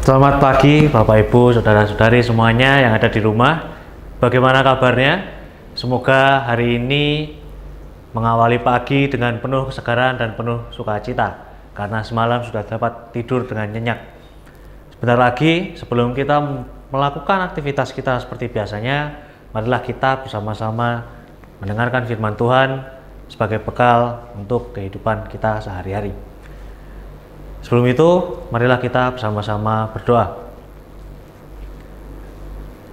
Selamat pagi Bapak Ibu, Saudara-saudari semuanya yang ada di rumah. Bagaimana kabarnya? Semoga hari ini mengawali pagi dengan penuh kesegaran dan penuh sukacita, karena semalam sudah dapat tidur dengan nyenyak. Sebentar lagi sebelum kita melakukan aktivitas kita seperti biasanya, marilah kita bersama-sama mendengarkan firman Tuhan sebagai bekal untuk kehidupan kita sehari-hari. Sebelum itu, marilah kita bersama-sama berdoa.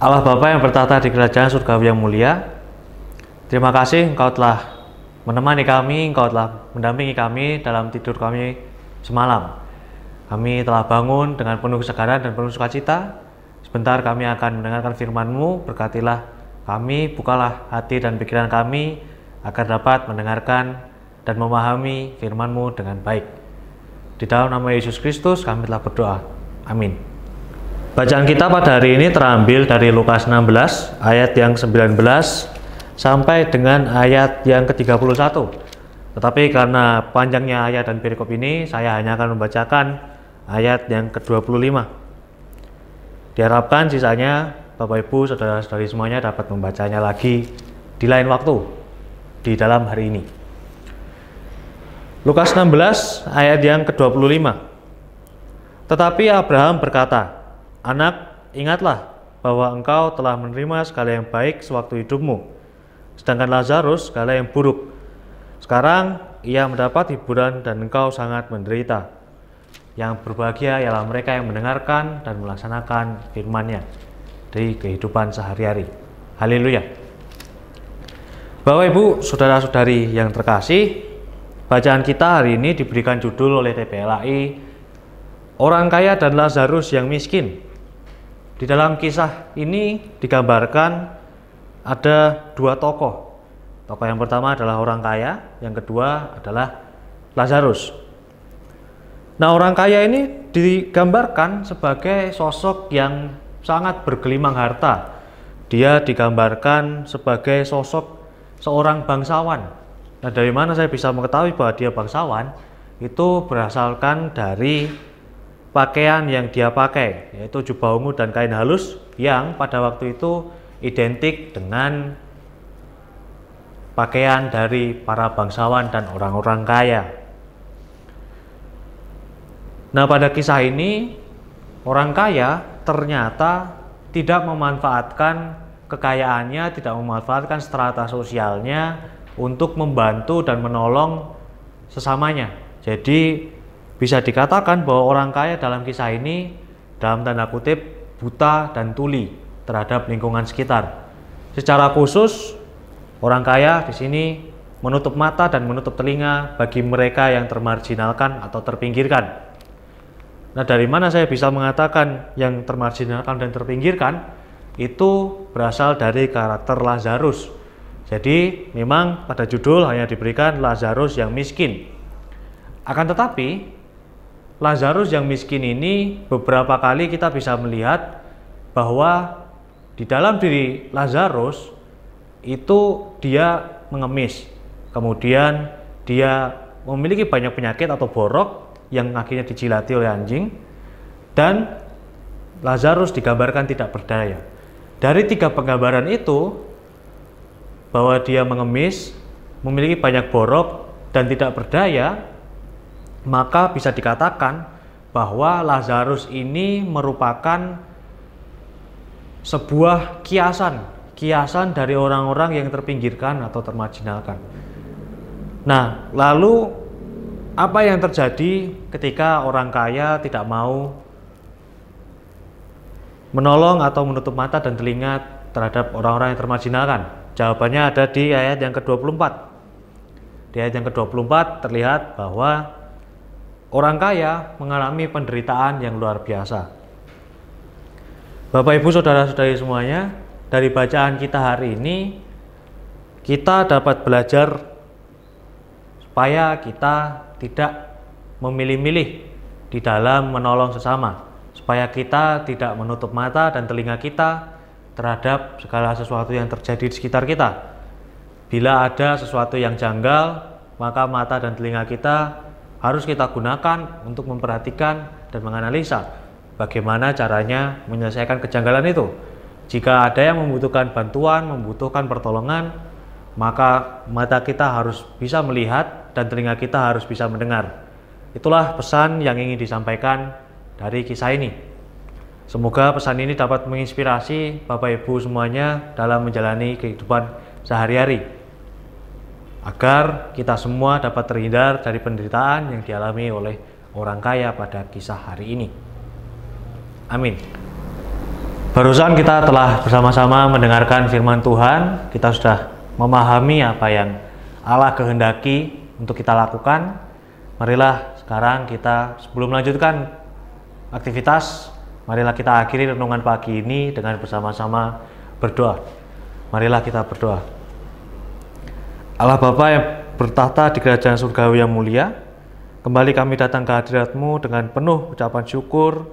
Allah Bapa yang bertata di kerajaan surgawi yang mulia, terima kasih Engkau telah menemani kami, Engkau telah mendampingi kami dalam tidur kami semalam. Kami telah bangun dengan penuh kesegaran dan penuh sukacita. Sebentar kami akan mendengarkan firman-Mu, berkatilah kami, bukalah hati dan pikiran kami agar dapat mendengarkan dan memahami firman-Mu dengan baik. Di dalam nama Yesus Kristus kami telah berdoa. Amin. Bacaan kita pada hari ini terambil dari Lukas 16 ayat yang 19 sampai dengan ayat yang ke-31. Tetapi karena panjangnya ayat dan perikop ini, saya hanya akan membacakan ayat yang ke-25. Diharapkan sisanya Bapak Ibu, Saudara-saudari semuanya dapat membacanya lagi di lain waktu di dalam hari ini. Lukas 16 ayat yang ke-25. Tetapi Abraham berkata, "Anak, ingatlah bahwa engkau telah menerima segala yang baik sewaktu hidupmu, sedangkan Lazarus segala yang buruk. Sekarang ia mendapat hiburan dan engkau sangat menderita. Yang berbahagia ialah mereka yang mendengarkan dan melaksanakan firman-Nya dari kehidupan sehari-hari." Haleluya. Bapak Ibu, Saudara-saudari yang terkasih, bacaan kita hari ini diberikan judul oleh TPLAI, Orang Kaya dan Lazarus yang Miskin. Di dalam kisah ini digambarkan ada dua tokoh. Tokoh yang pertama adalah orang kaya, yang kedua adalah Lazarus. Nah, orang kaya ini digambarkan sebagai sosok yang sangat bergelimang harta. Dia digambarkan sebagai sosok seorang bangsawan. Nah, dari mana saya bisa mengetahui bahwa dia bangsawan? Itu berasalkan dari pakaian yang dia pakai, yaitu jubah ungu dan kain halus yang pada waktu itu identik dengan pakaian dari para bangsawan dan orang-orang kaya. Nah, pada kisah ini orang kaya ternyata tidak memanfaatkan kekayaannya, tidak memanfaatkan strata sosialnya untuk membantu dan menolong sesamanya. Jadi bisa dikatakan bahwa orang kaya dalam kisah ini dalam tanda kutip buta dan tuli terhadap lingkungan sekitar. Secara khusus orang kaya di sini menutup mata dan menutup telinga bagi mereka yang termarginalkan atau terpinggirkan. Nah, dari mana saya bisa mengatakan yang termarginalkan dan terpinggirkan? Itu berasal dari karakter Lazarus. Jadi memang pada judul hanya diberikan Lazarus yang miskin. Akan tetapi Lazarus yang miskin ini beberapa kali kita bisa melihat bahwa di dalam diri Lazarus itu dia mengemis. Kemudian dia memiliki banyak penyakit atau borok yang akhirnya dijilati oleh anjing, dan Lazarus digambarkan tidak berdaya. Dari tiga penggambaran itu, bahwa dia mengemis, memiliki banyak borok, dan tidak berdaya, maka bisa dikatakan bahwa Lazarus ini merupakan sebuah kiasan dari orang-orang yang terpinggirkan atau termarginalkan. Nah, lalu apa yang terjadi ketika orang kaya tidak mau menolong atau menutup mata dan telinga terhadap orang-orang yang termarginalkan? Jawabannya ada di ayat yang ke-24. Di ayat yang ke-24 terlihat bahwa orang kaya mengalami penderitaan yang luar biasa. Bapak Ibu, Saudara-saudari semuanya, dari bacaan kita hari ini kita dapat belajar supaya kita tidak memilih-milih di dalam menolong sesama, supaya kita tidak menutup mata dan telinga kita terhadap segala sesuatu yang terjadi di sekitar kita. Bila ada sesuatu yang janggal, maka mata dan telinga kita harus kita gunakan untuk memperhatikan dan menganalisa bagaimana caranya menyelesaikan kejanggalan itu. Jika ada yang membutuhkan bantuan, membutuhkan pertolongan, maka mata kita harus bisa melihat dan telinga kita harus bisa mendengar. Itulah pesan yang ingin disampaikan dari kisah ini. Semoga pesan ini dapat menginspirasi Bapak Ibu semuanya dalam menjalani kehidupan sehari-hari, agar kita semua dapat terhindar dari penderitaan yang dialami oleh orang kaya pada kisah hari ini. Amin. Barusan kita telah bersama-sama mendengarkan firman Tuhan. Kita sudah memahami apa yang Allah kehendaki untuk kita lakukan. Marilah sekarang kita, sebelum melanjutkan aktivitas, marilah kita akhiri renungan pagi ini dengan bersama-sama berdoa. Marilah kita berdoa. Allah Bapa yang bertahta di kerajaan surgawi yang mulia, kembali kami datang ke hadirat-Mu dengan penuh ucapan syukur,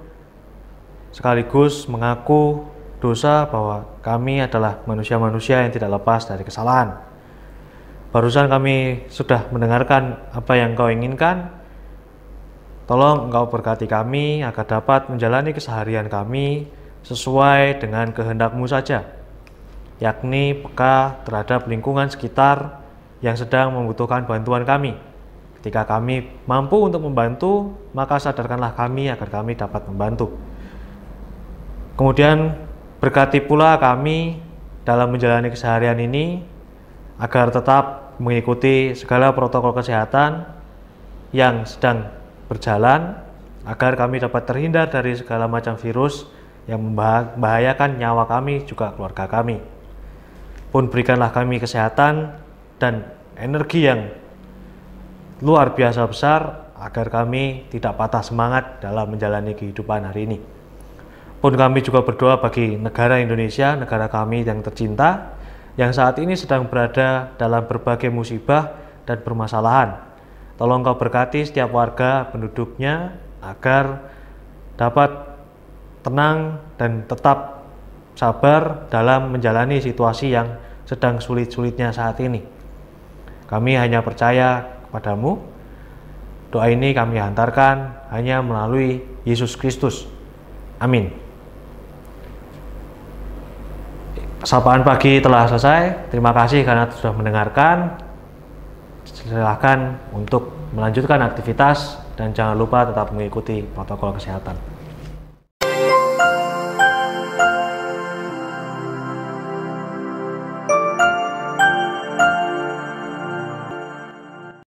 sekaligus mengaku dosa bahwa kami adalah manusia-manusia yang tidak lepas dari kesalahan. Barusan kami sudah mendengarkan apa yang Engkau inginkan. Tolong Engkau berkati kami agar dapat menjalani keseharian kami sesuai dengan kehendak-Mu saja, yakni peka terhadap lingkungan sekitar yang sedang membutuhkan bantuan kami. Ketika kami mampu untuk membantu, maka sadarkanlah kami agar kami dapat membantu. Kemudian berkati pula kami dalam menjalani keseharian ini agar tetap mengikuti segala protokol kesehatan yang sedang berjalan, agar kami dapat terhindar dari segala macam virus yang membahayakan nyawa kami juga keluarga kami. Pun berikanlah kami kesehatan dan energi yang luar biasa besar agar kami tidak patah semangat dalam menjalani kehidupan hari ini. Pun kami juga berdoa bagi negara Indonesia, negara kami yang tercinta, yang saat ini sedang berada dalam berbagai musibah dan permasalahan. Tolong Kau berkati setiap warga penduduknya agar dapat tenang dan tetap sabar dalam menjalani situasi yang sedang sulit-sulitnya saat ini. Kami hanya percaya kepadamu. Doa ini kami hantarkan hanya melalui Yesus Kristus. Amin. Sapaan pagi telah selesai. Terima kasih karena sudah mendengarkan. Silakan untuk melanjutkan aktivitas dan jangan lupa tetap mengikuti protokol kesehatan.